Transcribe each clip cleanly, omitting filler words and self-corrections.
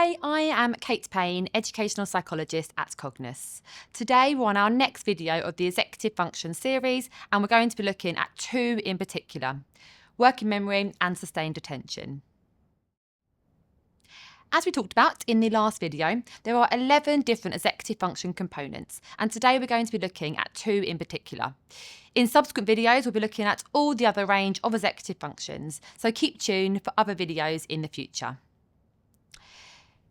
Hi, I am Kate Payne, Educational Psychologist at Cognos. Today we're on our next video of the Executive Function series and we're going to be looking at two in particular, working memory and sustained attention. As we talked about in the last video, there are 11 different executive function components, and today we're going to be looking at two in particular. In subsequent videos, we'll be looking at all the other range of executive functions, so keep tuned for other videos in the future.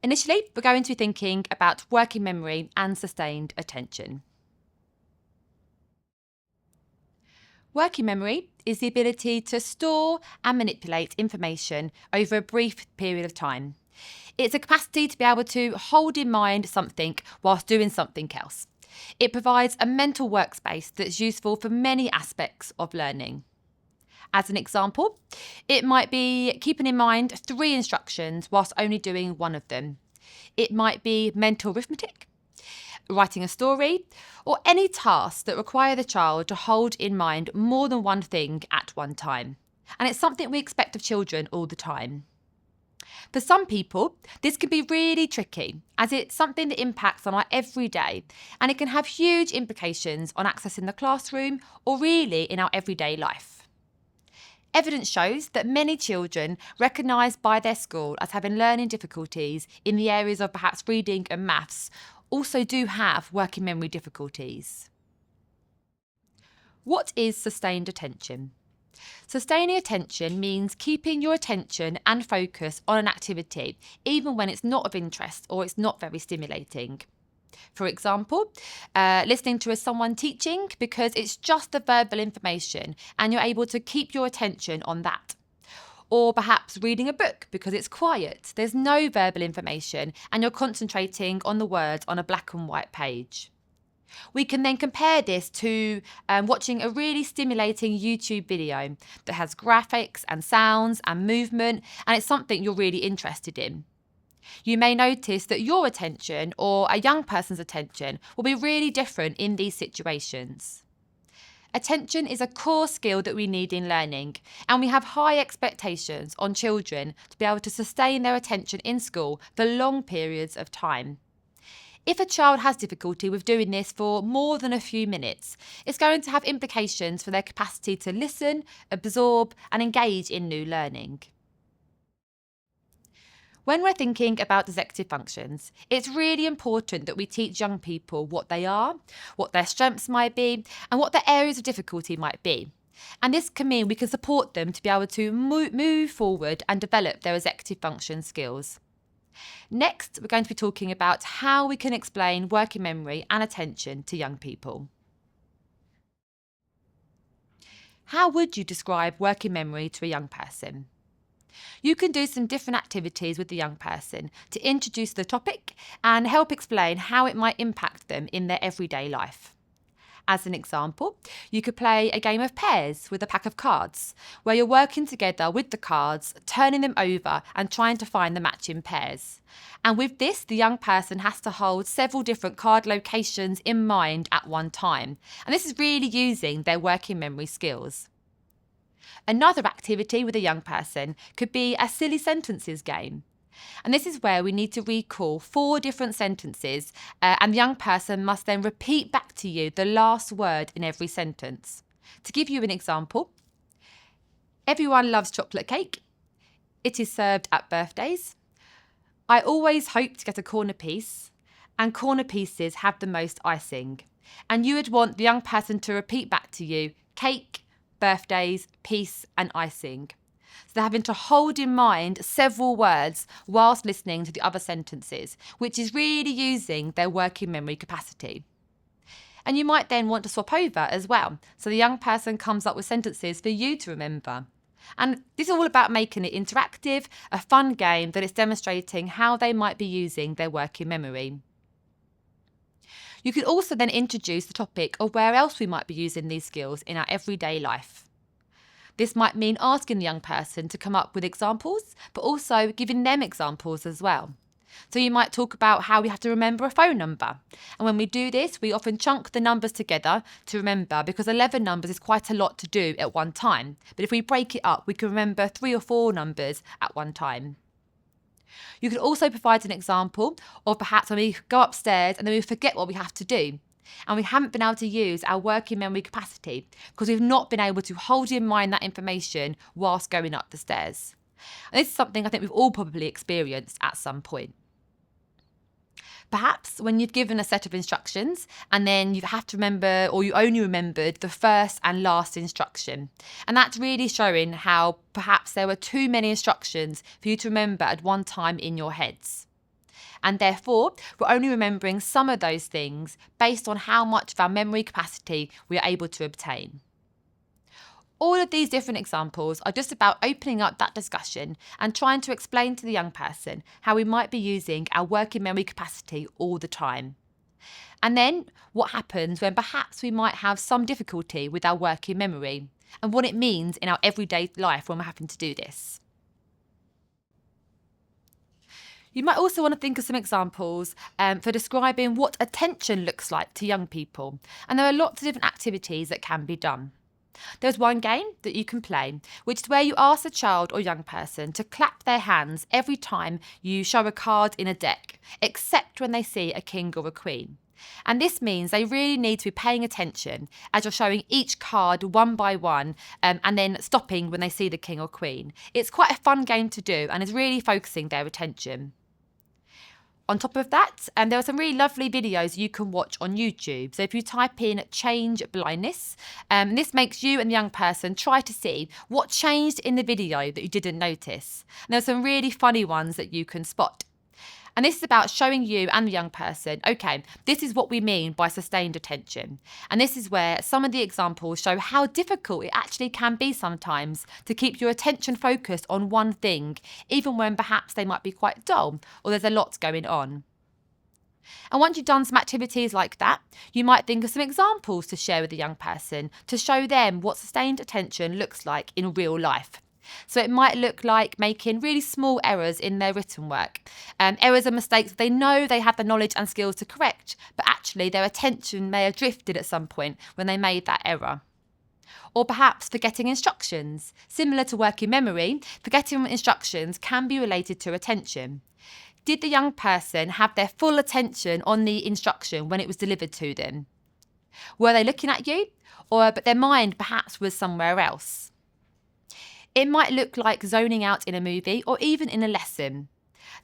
Initially, we're going to be thinking about working memory and sustained attention. Working memory is the ability to store and manipulate information over a brief period of time. It's a capacity to be able to hold in mind something whilst doing something else. It provides a mental workspace that's useful for many aspects of learning. As an example, it might be keeping in mind 3 instructions whilst only doing one of them. It might be mental arithmetic, writing a story, or any tasks that require the child to hold in mind more than one thing at one time. And it's something we expect of children all the time. For some people, this can be really tricky as it's something that impacts on our everyday, and it can have huge implications on accessing the classroom or really in our everyday life. Evidence shows that many children recognised by their school as having learning difficulties in the areas of perhaps reading and maths also do have working memory difficulties. What is sustained attention? Sustaining attention means keeping your attention and focus on an activity, even when it's not of interest or it's not very stimulating. For example, listening to someone teaching because it's just the verbal information and you're able to keep your attention on that. Or perhaps reading a book because it's quiet, there's no verbal information and you're concentrating on the words on a black and white page. We can then compare this to watching a really stimulating YouTube video that has graphics and sounds and movement, and it's something you're really interested in. You may notice that your attention or a young person's attention will be really different in these situations. Attention is a core skill that we need in learning, and we have high expectations on children to be able to sustain their attention in school for long periods of time. If a child has difficulty with doing this for more than a few minutes, it's going to have implications for their capacity to listen, absorb, and engage in new learning. When we're thinking about executive functions, it's really important that we teach young people what they are, what their strengths might be, and what their areas of difficulty might be. And this can mean we can support them to be able to move forward and develop their executive function skills. Next, we're going to be talking about how we can explain working memory and attention to young people. How would you describe working memory to a young person? You can do some different activities with the young person to introduce the topic and help explain how it might impact them in their everyday life. As an example, you could play a game of pairs with a pack of cards, where you're working together with the cards, turning them over and trying to find the matching pairs. And with this, the young person has to hold several different card locations in mind at one time. And this is really using their working memory skills. Another activity with a young person could be a silly sentences game. And this is where we need to recall 4 different sentences and the young person must then repeat back to you the last word in every sentence. To give you an example, everyone loves chocolate cake. It is served at birthdays. I always hope to get a corner piece, and corner pieces have the most icing. And you would want the young person to repeat back to you cake, birthdays, piece and icing. So they're having to hold in mind several words whilst listening to the other sentences, which is really using their working memory capacity. And you might then want to swap over as well, so the young person comes up with sentences for you to remember. And this is all about making it interactive, a fun game that is demonstrating how they might be using their working memory. You could also then introduce the topic of where else we might be using these skills in our everyday life. This might mean asking the young person to come up with examples, but also giving them examples as well. So you might talk about how we have to remember a phone number. And when we do this, we often chunk the numbers together to remember because 11 numbers is quite a lot to do at one time. But if we break it up, we can remember 3 or 4 numbers at one time. You could also provide an example of perhaps when we go upstairs and then we forget what we have to do. And we haven't been able to use our working memory capacity because we've not been able to hold in mind that information whilst going up the stairs. And this is something I think we've all probably experienced at some point. Perhaps when you've given a set of instructions and then you have to remember, or you only remembered the first and last instruction. And that's really showing how perhaps there were too many instructions for you to remember at one time in your heads. And therefore, we're only remembering some of those things based on how much of our memory capacity we are able to obtain. All of these different examples are just about opening up that discussion and trying to explain to the young person how we might be using our working memory capacity all the time. And then what happens when perhaps we might have some difficulty with our working memory and what it means in our everyday life when we're having to do this. You might also want to think of some examples for describing what attention looks like to young people. And there are lots of different activities that can be done. There's one game that you can play, which is where you ask the child or young person to clap their hands every time you show a card in a deck, except when they see a king or a queen. And this means they really need to be paying attention as you're showing each card one by one and then stopping when they see the king or queen. It's quite a fun game to do and is really focusing their attention. On top of that, there are some really lovely videos you can watch on YouTube. So if you type in change blindness, this makes you and the young person try to see what changed in the video that you didn't notice. And there are some really funny ones that you can spot. And this is about showing you and the young person, okay, this is what we mean by sustained attention. And this is where some of the examples show how difficult it actually can be sometimes to keep your attention focused on one thing, even when perhaps they might be quite dull or there's a lot going on. And once you've done some activities like that, you might think of some examples to share with the young person to show them what sustained attention looks like in real life. So it might look like making really small errors in their written work. Errors and mistakes they know they have the knowledge and skills to correct, but actually their attention may have drifted at some point when they made that error. Or perhaps forgetting instructions. Similar to working memory, forgetting instructions can be related to attention. Did the young person have their full attention on the instruction when it was delivered to them? Were they looking at you, but their mind perhaps was somewhere else? It might look like zoning out in a movie or even in a lesson.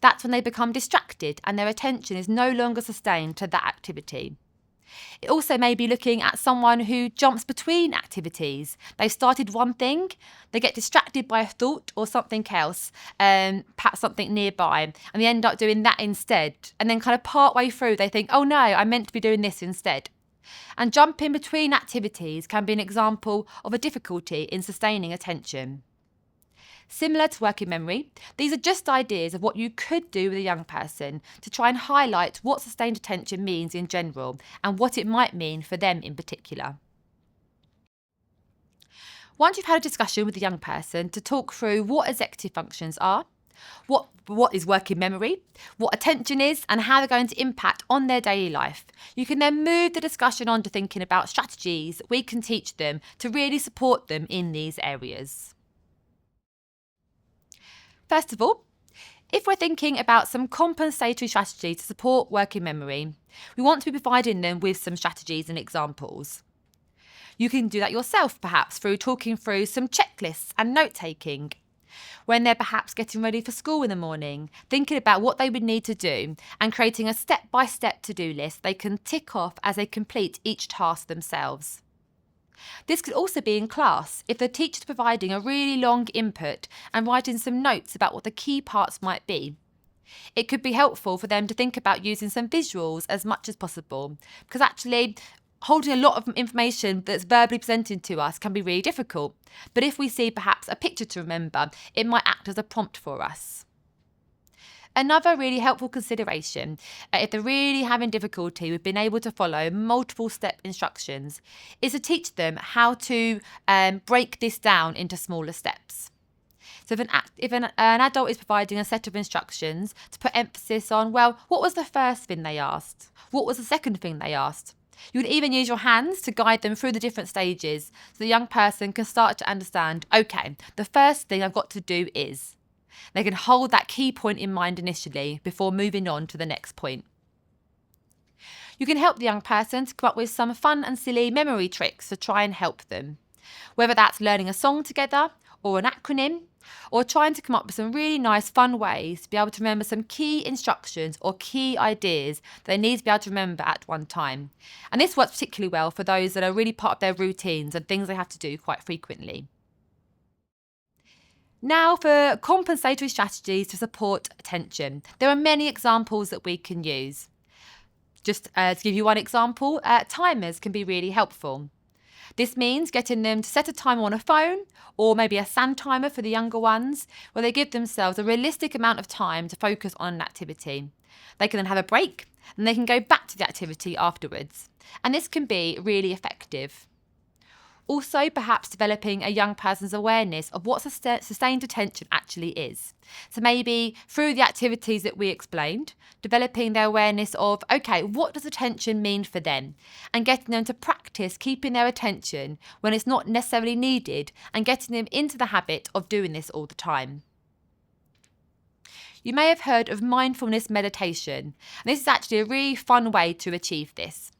That's when they become distracted and their attention is no longer sustained to that activity. It also may be looking at someone who jumps between activities. They've started one thing, they get distracted by a thought or something else, perhaps something nearby, and they end up doing that instead. And then kind of part way through they think, oh no, I meant to be doing this instead. And jumping between activities can be an example of a difficulty in sustaining attention. Similar to working memory, these are just ideas of what you could do with a young person to try and highlight what sustained attention means in general and what it might mean for them in particular. Once you've had a discussion with the young person to talk through what executive functions are, what is working memory, what attention is, and how they're going to impact on their daily life, you can then move the discussion on to thinking about strategies that we can teach them to really support them in these areas. First of all, if we're thinking about some compensatory strategies to support working memory, we want to be providing them with some strategies and examples. You can do that yourself, perhaps, through talking through some checklists and note-taking. When they're perhaps getting ready for school in the morning, thinking about what they would need to do and creating a step-by-step to-do list they can tick off as they complete each task themselves. This could also be in class if the teacher's providing a really long input and writing some notes about what the key parts might be. It could be helpful for them to think about using some visuals as much as possible, because actually holding a lot of information that's verbally presented to us can be really difficult. But if we see perhaps a picture to remember, it might act as a prompt for us. Another really helpful consideration, if they're really having difficulty with being able to follow multiple step instructions, is to teach them how to break this down into smaller steps. So if an adult is providing a set of instructions to put emphasis on, well, what was the first thing they asked? What was the second thing they asked? You would even use your hands to guide them through the different stages so the young person can start to understand, okay, the first thing I've got to do is. They can hold that key point in mind initially before moving on to the next point. You can help the young person to come up with some fun and silly memory tricks to try and help them, whether that's learning a song together or an acronym, or trying to come up with some really nice fun ways to be able to remember some key instructions or key ideas that they need to be able to remember at one time. And this works particularly well for those that are really part of their routines and things they have to do quite frequently. Now for compensatory strategies to support attention. There are many examples that we can use. Just to give you one example, timers can be really helpful. This means getting them to set a timer on a phone or maybe a sand timer for the younger ones, where they give themselves a realistic amount of time to focus on an activity. They can then have a break and they can go back to the activity afterwards. And this can be really effective. Also, perhaps developing a young person's awareness of what sustained attention actually is. So maybe through the activities that we explained, developing their awareness of, okay, what does attention mean for them? And getting them to practice keeping their attention when it's not necessarily needed, and getting them into the habit of doing this all the time. You may have heard of mindfulness meditation, and this is actually a really fun way to achieve this.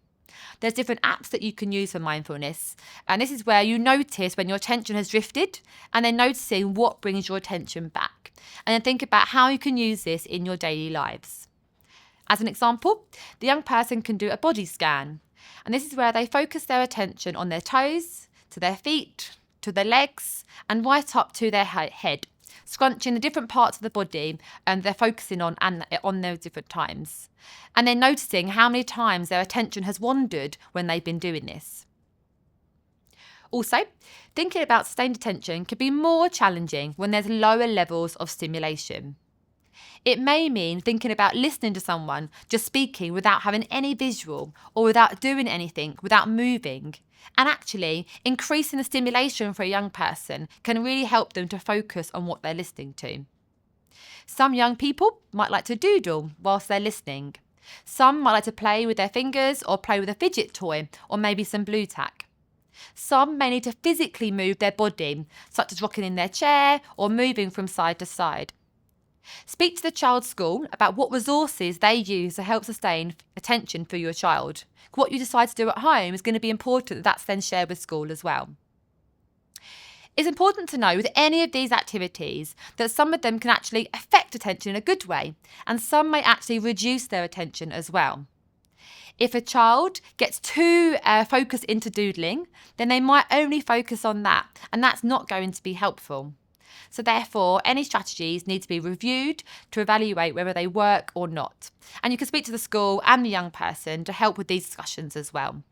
There's different apps that you can use for mindfulness, and this is where you notice when your attention has drifted and then noticing what brings your attention back, and then think about how you can use this in your daily lives. As an example, the young person can do a body scan, and this is where they focus their attention on their toes, to their feet, to their legs, and right up to their head, scrunching the different parts of the body and they're focusing on those different times. And then noticing how many times their attention has wandered when they've been doing this. Also, thinking about sustained attention can be more challenging when there's lower levels of stimulation. It may mean thinking about listening to someone just speaking without having any visual or without doing anything, without moving. And actually, increasing the stimulation for a young person can really help them to focus on what they're listening to. Some young people might like to doodle whilst they're listening. Some might like to play with their fingers or play with a fidget toy or maybe some blue tack. Some may need to physically move their body, such as rocking in their chair or moving from side to side. Speak to the child's school about what resources they use to help sustain attention for your child. What you decide to do at home is going to be important that that's then shared with school as well. It's important to know with any of these activities that some of them can actually affect attention in a good way, and some may actually reduce their attention as well. If a child gets too focused into doodling, then they might only focus on that, and that's not going to be helpful. So therefore, any strategies need to be reviewed to evaluate whether they work or not. And you can speak to the school and the young person to help with these discussions as well.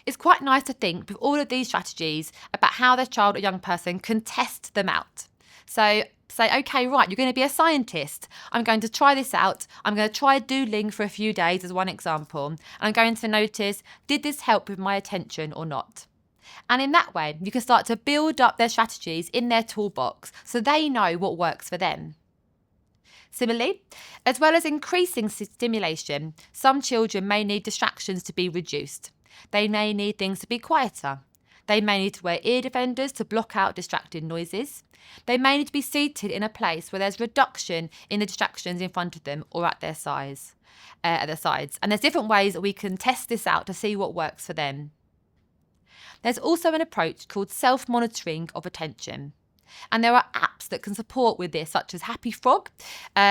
It's quite nice to think with all of these strategies about how their child or young person can test them out. So say, okay, right, you're going to be a scientist. I'm going to try this out. I'm going to try doodling for a few days as one example. And I'm going to notice, did this help with my attention or not? And in that way, you can start to build up their strategies in their toolbox so they know what works for them. Similarly, as well as increasing stimulation, some children may need distractions to be reduced. They may need things to be quieter. They may need to wear ear defenders to block out distracting noises. They may need to be seated in a place where there's reduction in the distractions in front of them or at their sides. And there's different ways that we can test this out to see what works for them. There's also an approach called self-monitoring of attention. And there are apps that can support with this, such as Happy Frog,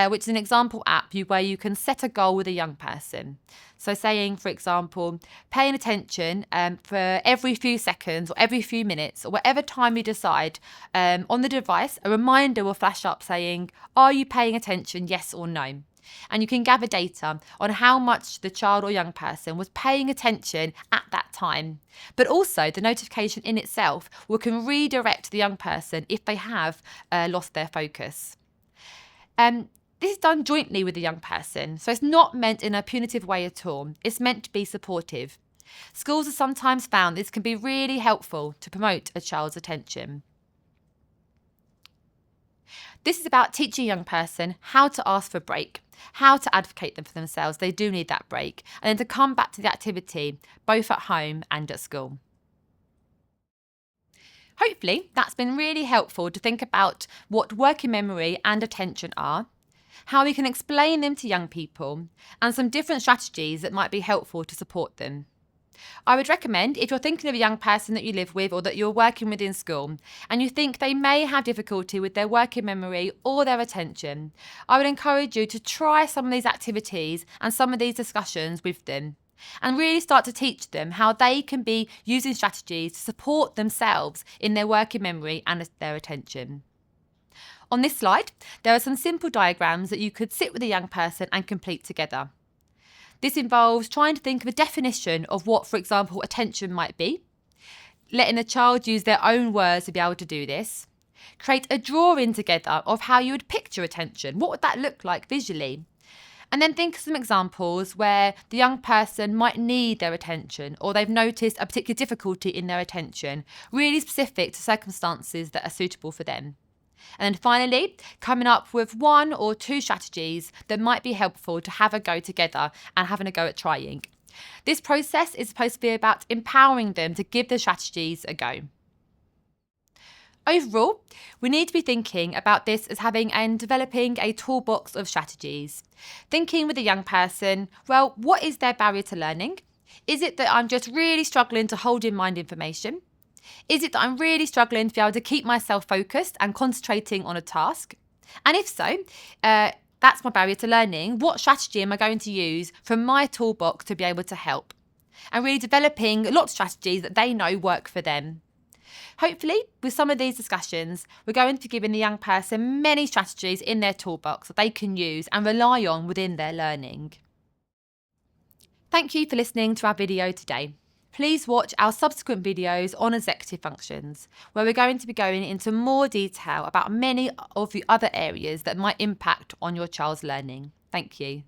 which is an example app where you can set a goal with a young person. So saying, for example, paying attention for every few seconds or every few minutes or whatever time you decide on the device, a reminder will flash up saying, are you paying attention, yes or no? And you can gather data on how much the child or young person was paying attention at that time. But also the notification in itself can redirect the young person if they have lost their focus. This is done jointly with the young person, so it's not meant in a punitive way at all. It's meant to be supportive. Schools have sometimes found this can be really helpful to promote a child's attention. This is about teaching a young person how to ask for a break, how to advocate them for themselves. They do need that break. And then to come back to the activity, both at home and at school. Hopefully, that's been really helpful to think about what working memory and attention are, how we can explain them to young people, and some different strategies that might be helpful to support them. I would recommend, if you're thinking of a young person that you live with or that you're working with in school and you think they may have difficulty with their working memory or their attention, I would encourage you to try some of these activities and some of these discussions with them and really start to teach them how they can be using strategies to support themselves in their working memory and their attention. On this slide, there are some simple diagrams that you could sit with a young person and complete together. This involves trying to think of a definition of what, for example, attention might be, letting the child use their own words to be able to do this, create a drawing together of how you would picture attention, what would that look like visually, and then think of some examples where the young person might need their attention or they've noticed a particular difficulty in their attention, really specific to circumstances that are suitable for them. And then finally, coming up with 1 or 2 strategies that might be helpful to have a go together and having a go at trying. This process is supposed to be about empowering them to give the strategies a go. Overall, we need to be thinking about this as having and developing a toolbox of strategies. Thinking with a young person, well, what is their barrier to learning? Is it that I'm just really struggling to hold in mind information? Is it that I'm really struggling to be able to keep myself focused and concentrating on a task? And if so, that's my barrier to learning. What strategy am I going to use from my toolbox to be able to help? And really developing lots of strategies that they know work for them. Hopefully, with some of these discussions, we're going to be giving the young person many strategies in their toolbox that they can use and rely on within their learning. Thank you for listening to our video today. Please watch our subsequent videos on executive functions, where we're going to be going into more detail about many of the other areas that might impact on your child's learning. Thank you.